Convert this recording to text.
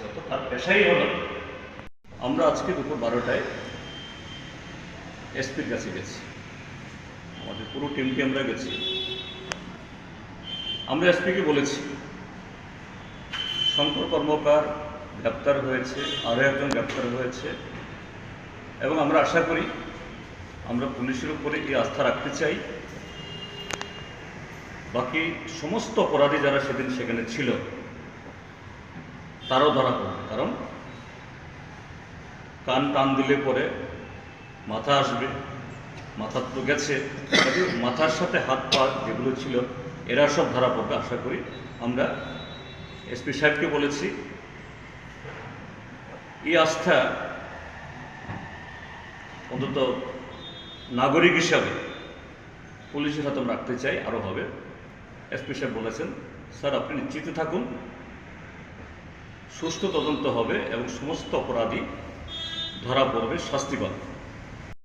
অত তার পেশাই হলো। আমরা আজকে দুপুর 12টায় এসপির কাছে গেছি, আমাদের পুরো টিমটি আমরা গেছি। আমরা এসপিকে বলেছি শঙ্কর কর্মকার গ্রেপ্তার হয়েছে, আরও একজন গ্রেপ্তার হয়েছে, এবং আমরা আশা করি, আমরা পুলিশের উপরে এই আস্থা রাখতে চাই, বাকি সমস্ত অপরাধী যারা সেদিন সেখানে ছিল তারাও ধরা পড়বে। কারণ কান টান দিলে পরে মাথা আসবে, মাথা তো গেছে, মাথার সাথে হাত পা যেগুলো ছিল এরা সব ধরা পড়বে আশা করি। আমরা এসপি সাহেবকে বলেছি এই আস্থা অন্তত নাগরিক হিসাবে পুলিশের হাতে আমরা রাখতে চাই, আরও হবে। এসপি সাহেব বলেছেন, স্যার আপনি নিশ্চিত থাকুন, সুষ্ঠু তদন্ত হবে এবং সমস্ত অপরাধী ধরা পড়বে, শাস্তি পাবে।